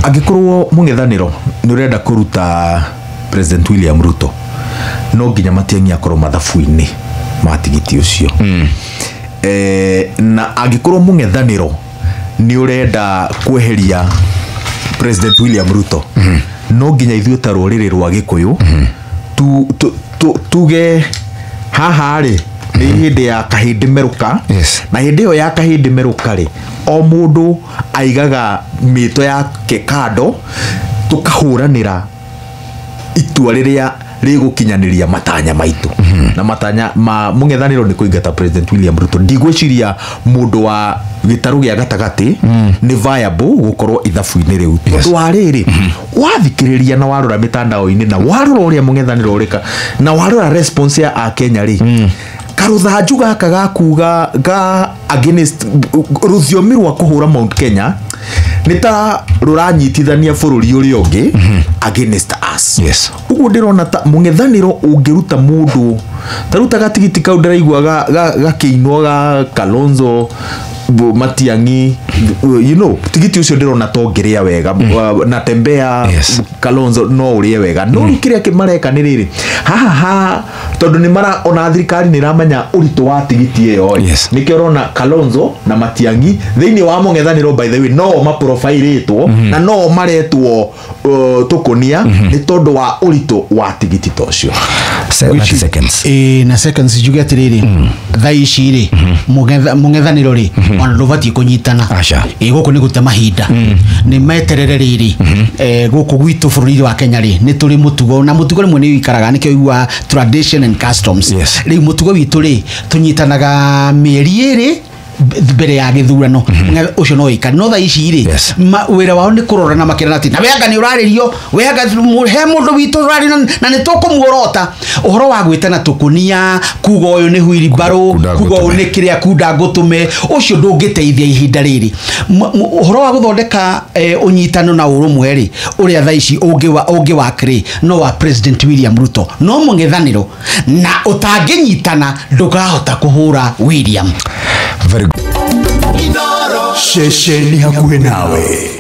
Agikorwo mung'ethaniro ni urenda kuruta President William Ruto, no nginya Matiang'i akorwo mathabu-ini ma tigiti ucio. Na agikorwo mung'ethaniro ni urenda kweheria President William Ruto, no nginya ithuĩ ta rũrĩrĩ rwa Gĩkũyũ tuge haha rĩ nĩ hĩndĩ ya kahĩndĩ meruka. Na hĩndĩ ĩyo ya kahĩndĩ meruka rĩ, o mũndũ aigaga mĩto yake kando, tukahũranĩra itua rĩrĩa rĩgũkinyanĩria matanya maitũ. Na matanya ma mung'ethanĩro nĩ kũingata President William Ruto. Ndigwĩciria mũndũ wa gĩtarũ gĩa gatagatĩ nĩ viable gũkorwo ithabu-inĩ rĩu. Tondũ wa rĩrĩ, wathikĩrĩria na warora mĩtandao-inĩ na warora ũrĩa mung'ethanĩro ũrĩka na warora response ya Akenya rĩ, karuthanju gaka gakuga ga against rũthiomi rwa kũhũra Mount Kenya nĩ ta rũranyitithania bũrũri ũrĩa ũngĩ against us. Ũguo ndĩrona ta mung'ethanĩro ũngĩruta mũndũ taruta gatigiti kau ndĩraigua gakĩinwo ga Kalonzo Matiang'i, tigiti ucio ndĩrona to ngĩrĩa wega na tembea Kalonzo no ũrĩe wega. No kĩrĩa kĩmareka nĩ rĩrĩ, haha tondũ nĩ mara ona thirikari nĩ ramenya ũritũ wa tigiti ĩyo, nĩkĩo ũrona Kalonzo na Matiang'i thĩinĩ wa mung'ethanĩro by the way no maprofairĩtwo na no maretwo tukonia nĩ tondũ wa ũritũ wa tigiti tocio. 30 seconds. Na seconds juge atiriri thaa ici ri mung'ethanĩro ri ona ndũbatiĩ kũnyitana. Gũkũ nĩ gũte mahinda, nĩ meterere rĩrĩ gũkũ gwitũ bũrũri wa Kenya rĩ nĩ tũrĩ mũtugo, na mũtugo rĩmwe nĩ wĩikaraga nĩkĩo igua tradition and customs. Rĩu mũtugo witũ rĩ tũnyitanaga mĩeri ĩrĩ mbere ya gĩthurano. Ũcio no wĩikare, no thaa ici rĩ wĩra wao nĩ kũrorana makĩrana atĩ na wega nĩ ũrarĩrio, wega he mũndũ witũ ũrarĩ na nĩ tũkũmuorota. Ũhoro wa gwĩtana tũkũnia, kuga ũyũ nĩ huiribaro, kuga ũyũ nĩ kĩrĩa kunda ngũtũme, ũcio ndũngĩteithia ihinda rĩrĩ. Ũhoro wa gũthondeka ũnyitano na ũrũmwe rĩ ũrĩa thaa ici ũngĩ wa kĩrĩ no wa President William Ruto, no mung'ethanĩro na ũtangĩnyitana ndũkahota kũhũra William. Very good. Sheshe ni hakuhe nawe.